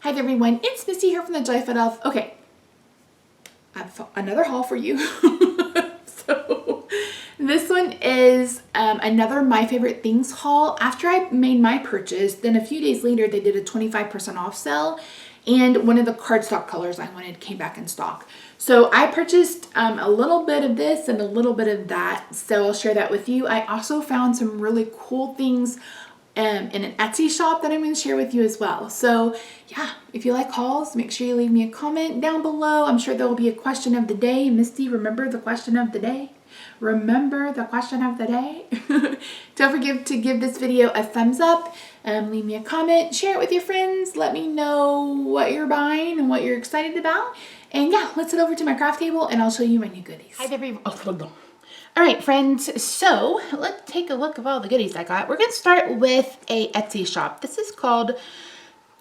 Hi there everyone, it's Misty here from TheJollyFatElf. Okay, I have another haul for you. So this one is another My Favorite Things haul. After I made my purchase, then a few days later they did a 25% off sale, and one of the cardstock colors I wanted came back in stock. So I purchased a little bit of this and a little bit of that, so I'll share that with you. I also found some really cool things in an Etsy shop that I'm going to share with you as well. So yeah, if you like hauls, make sure you leave me a comment down below. I'm sure there will be a question of the day. Misty, remember the question of the day? Remember the question of the day? Don't forget to give this video a thumbs up. Leave me a comment, share it with your friends. Let me know what you're buying and what you're excited about. And yeah, let's head over to my craft table and I'll show you my new goodies. Hi there, everyone. All right, friends, so let's take a look at all the goodies I got. We're going to start with a Etsy shop. This is called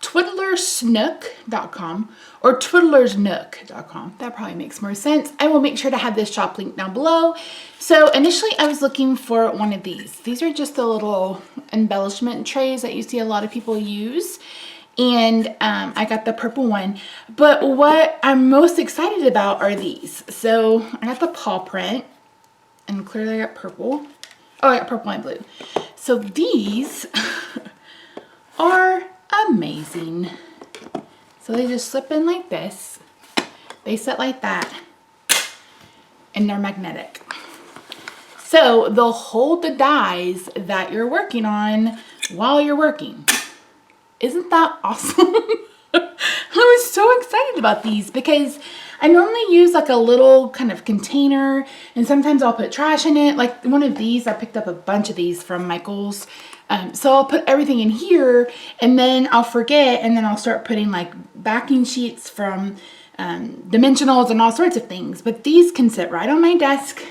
twiddlersnook.com or twiddlersnook.com. That probably makes more sense. I will make sure to have this shop link down below. So initially I was looking for one of these. These are just the little embellishment trays that you see a lot of people use. And I got the purple one. But what I'm most excited about are these. So I got the paw print. And clearly I got purple. Oh, I got purple and blue. So these are amazing. So they just slip in like this. They sit like that. And they're magnetic. So they'll hold the dies that you're working on while you're working. Isn't that awesome? I was so excited about these because I normally use like a little kind of container, and sometimes I'll put trash in it. Like one of these, I picked up a bunch of these from Michael's. So I'll put everything in here and then I'll forget, and then I'll start putting like backing sheets from dimensionals and all sorts of things. But these can sit right on my desk.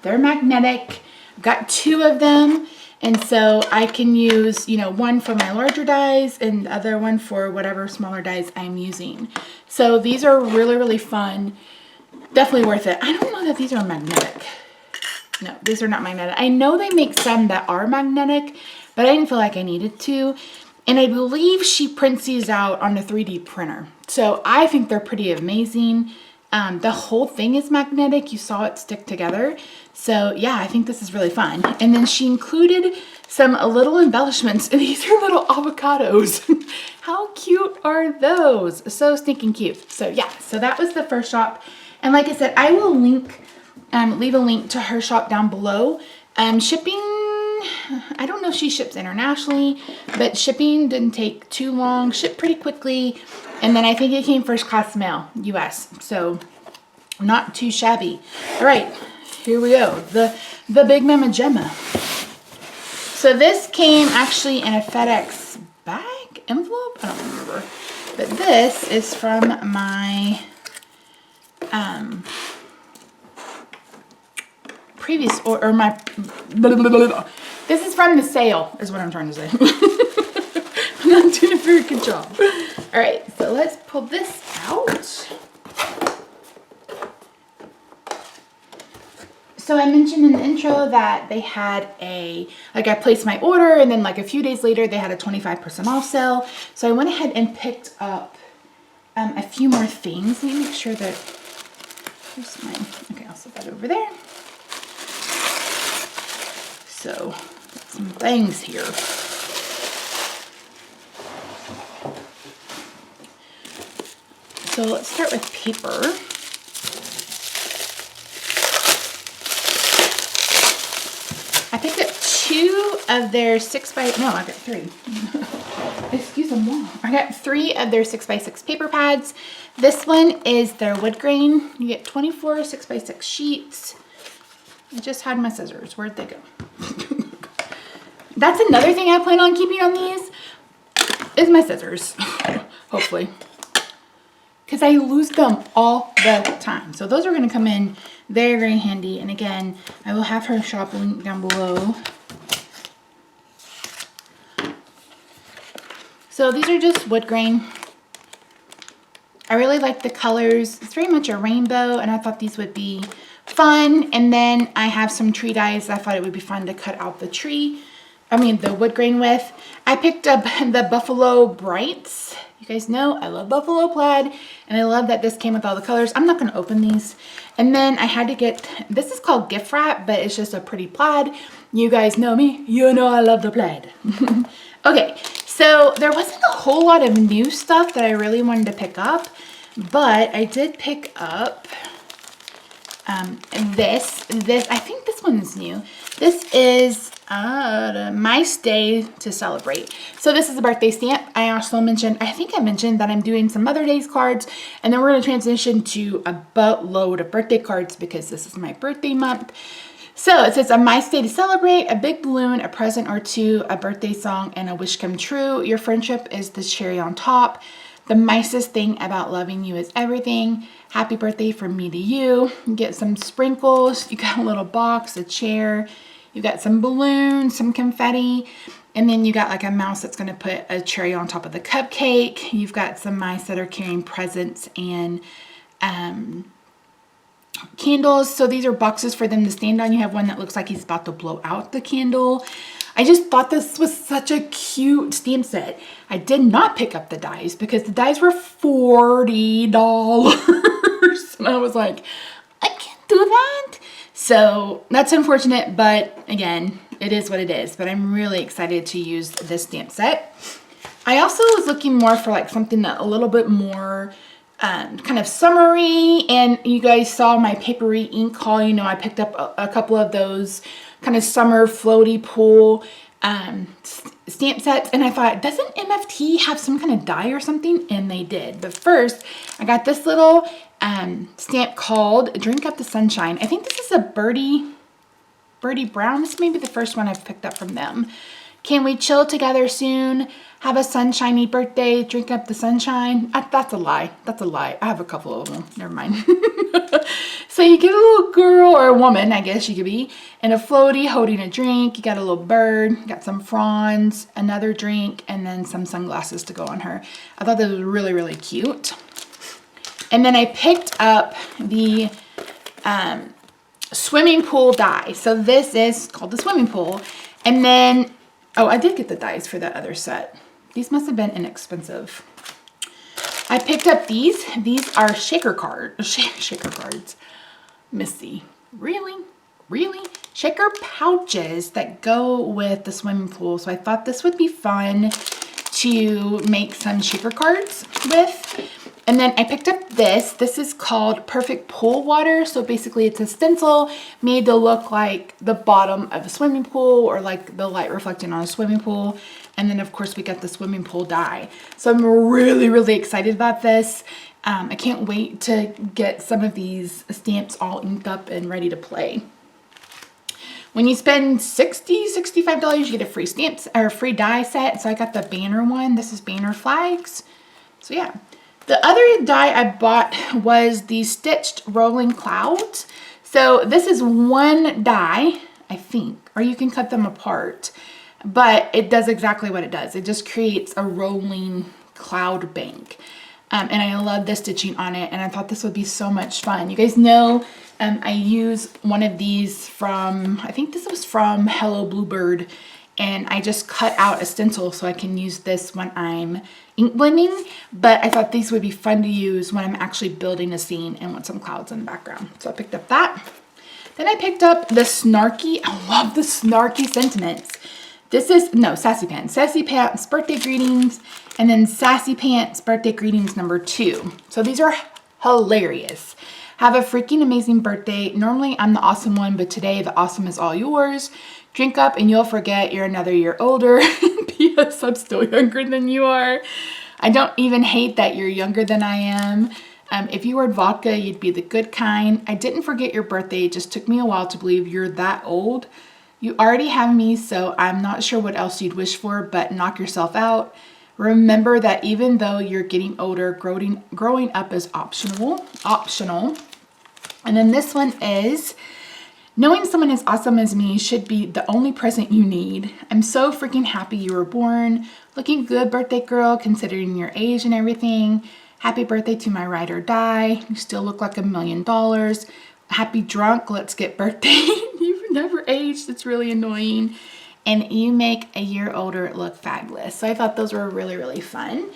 They're magnetic. I've got two of them. And so I can use, you know, one for my larger dies and the other one for whatever smaller dies I'm using. So these are really, really fun. Definitely worth it. I don't know that these are magnetic. No, these are not magnetic. I know they make some that are magnetic, but I didn't feel like I needed to. And I believe she prints these out on a 3D printer. So I think they're pretty amazing. The whole thing is magnetic. You saw it stick together. So yeah, I think this is really fun. And then she included some little embellishments. And these are little avocados. How cute are those? So stinking cute. So yeah, so that was the first shop. And like I said, I will link, leave a link to her shop down below. Shipping, I don't know if she ships internationally, but shipping didn't take too long. Shipped pretty quickly. And then I think it came first class mail, US. So not too shabby. All right, here we go. The Big Mama Gemma. So this came actually in a FedEx bag, envelope? I don't remember. But this is from my previous, or my, this is from the sale, is what I'm trying to say. I'm not doing a very good job. All right, so let's pull this out. So I mentioned in the intro that they had like I placed my order, and then like a few days later they had a 25% off sale. So I went ahead and picked up a few more things. Let me make sure that, here's mine. Okay, I'll set that over there. So, got some things here. So let's start with paper. I picked up two of their 6x, no, I got three. Excuse me. I got three of their 6x6 paper pads. This one is their wood grain. You get 24 6x6 sheets. I just had my scissors. Where'd they go? That's another thing I plan on keeping on these, is my scissors, hopefully. Because I lose them all the time. So those are going to come in very, very handy. And again, I will have her shop link down below. So these are just wood grain. I really like the colors. It's very much a rainbow, and I thought these would be fun. And then I have some tree dies. I thought it would be fun to cut out the tree. the wood grain with. I picked up the Buffalo Brights. You guys know I love Buffalo plaid, and I love that this came with all the colors. I'm not going to open these. And then I had to get, this is called gift wrap, but it's just a pretty plaid. You guys know me. You know I love the plaid. Okay, so there wasn't a whole lot of new stuff that I really wanted to pick up, but I did pick up this, I think this one is new. This is My Stay to Celebrate. So this is a birthday stamp. I think I mentioned that I'm doing some Mother's Day cards, and then we're going to transition to a boatload of birthday cards because this is my birthday month. So it says, a My Stay to Celebrate, a big balloon, a present or two, a birthday song, and a wish come true. Your friendship is the cherry on top. The nicest thing about loving you is everything. Happy birthday from me to you. You get some sprinkles. You got a little box, a chair. You got some balloons, some confetti. And then you got like a mouse that's going to put a cherry on top of the cupcake. You've got some mice that are carrying presents and candles. So these are boxes for them to stand on. You have one that looks like he's about to blow out the candle. I just thought this was such a cute stamp set. I did not pick up the dies because the dies were $40. And I was like, I can't do that. So that's unfortunate, but again, it is what it is. But I'm really excited to use this stamp set. I also was looking more for like something that a little bit more kind of summery, and you guys saw my papery ink haul. You know, I picked up a couple of those kind of summer floaty pool stamp sets, and I thought, doesn't MFT have some kind of die or something? And they did. But first, I got this little stamp called Drink Up the Sunshine. I think this is a Birdie Brown. This may be the first one I've picked up from them. Can we chill together soon? Have a sunshiny birthday. Drink up the sunshine. That's a lie. That's a lie. I have a couple of them. Never mind. So you get a little girl, or a woman, I guess you could be, and a floaty holding a drink. You got a little bird. You got some fronds, another drink, and then some sunglasses to go on her. I thought this was really, really cute. And then I picked up the swimming pool die. So this is called the swimming pool. And then, oh, I did get the dies for that other set. These must have been inexpensive. I picked up these. These are shaker cards. Missy. Really? Really? Shaker pouches that go with the swimming pool. So I thought this would be fun to make some shaker cards with. And then I picked up this. This is called Perfect Pool Water. So basically it's a stencil made to look like the bottom of a swimming pool, or like the light reflecting on a swimming pool. And then of course we got the swimming pool die. So I'm really, really excited about this. I can't wait to get some of these stamps all inked up and ready to play. When you spend $60, $65, you get a free stamps or free die set. So I got the banner one. This is banner flags. So yeah. The other die I bought was the Stitched Rolling Clouds. So this is one die, I think, or you can cut them apart, but it does exactly what it does. It just creates a rolling cloud bank. And I love the stitching on it, and I thought this would be so much fun. You guys know I use one of these from, I think this was from Hello Bluebird, and I just cut out a stencil so I can use this when I'm ink blending, but I thought these would be fun to use when I'm actually building a scene and want some clouds in the background. So I picked up that. Then I picked up the snarky, I love the snarky sentiments. This is, Sassy Pants. Sassy Pants Birthday Greetings, and then Sassy Pants Birthday Greetings number 2. So these are hilarious. Have a freaking amazing birthday. Normally I'm the awesome one, but today the awesome is all yours. Drink up and you'll forget you're another year older. P.S. I'm still younger than you are. I don't even hate that you're younger than I am. If you were vodka, you'd be the good kind. I didn't forget your birthday. It just took me a while to believe you're that old. You already have me, so I'm not sure what else you'd wish for, but knock yourself out. Remember that even though you're getting older, growing up is optional. And then this one is, knowing someone as awesome as me should be the only present you need. I'm so freaking happy you were born. Looking good, birthday girl, considering your age and everything. Happy birthday to my ride or die. You still look like $1 million. Happy drunk, let's get birthday. You've never aged, it's really annoying. and you make a year older look fabulous. So I thought those were really, really fun.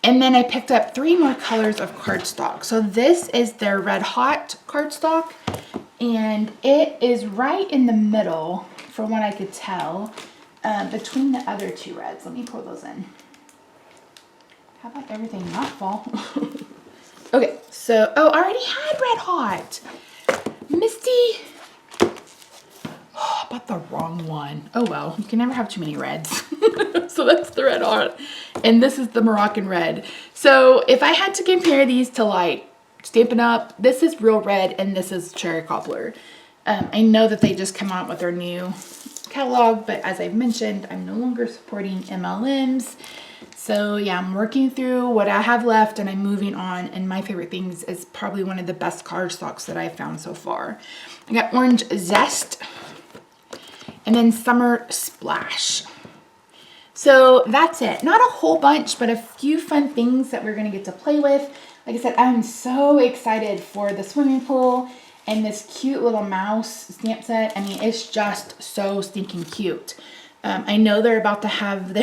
And then I picked up 3 more colors of cardstock. So this is their Red Hot cardstock, and it is right in the middle, from what I could tell, between the other 2 reds. Let me pour those in. How about everything not fall? Okay, so, oh, I already had Red Hot. Misty. Oh, I bought the wrong one. Oh well, you can never have too many reds. So that's the Red Hot. And this is the Moroccan Red. So if I had to compare these to like Stampin' Up, this is Real Red and this is Cherry Cobbler. I know that they just come out with their new catalog, but as I've mentioned, I'm no longer supporting MLMs. So yeah, I'm working through what I have left and I'm moving on. And My Favorite Things is probably one of the best cardstocks that I've found so far. I got Orange Zest and then Summer Splash. So that's it. Not a whole bunch, but a few fun things that we're going to get to play with. Like I said, I'm so excited for the swimming pool and this cute little mouse stamp set. I mean, it's just so stinking cute. I know they're about to have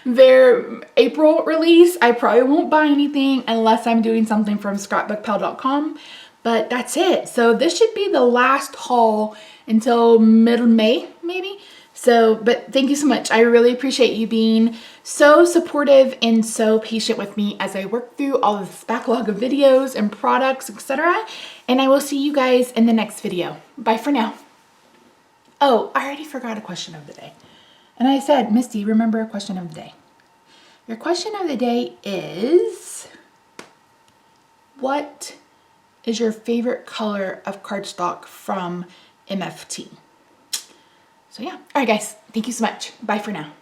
their April release. I probably won't buy anything unless I'm doing something from scrapbookpal.com, but that's it. So this should be the last haul until mid-May, maybe. So, but thank you so much. I really appreciate you being so supportive and so patient with me as I work through all of this backlog of videos and products, etc. And I will see you guys in the next video. Bye for now. Oh, I already forgot a question of the day. And I said, Misty, remember a question of the day. Your question of the day is, what is your favorite color of cardstock from MFT? So yeah. All right, guys. Thank you so much. Bye for now.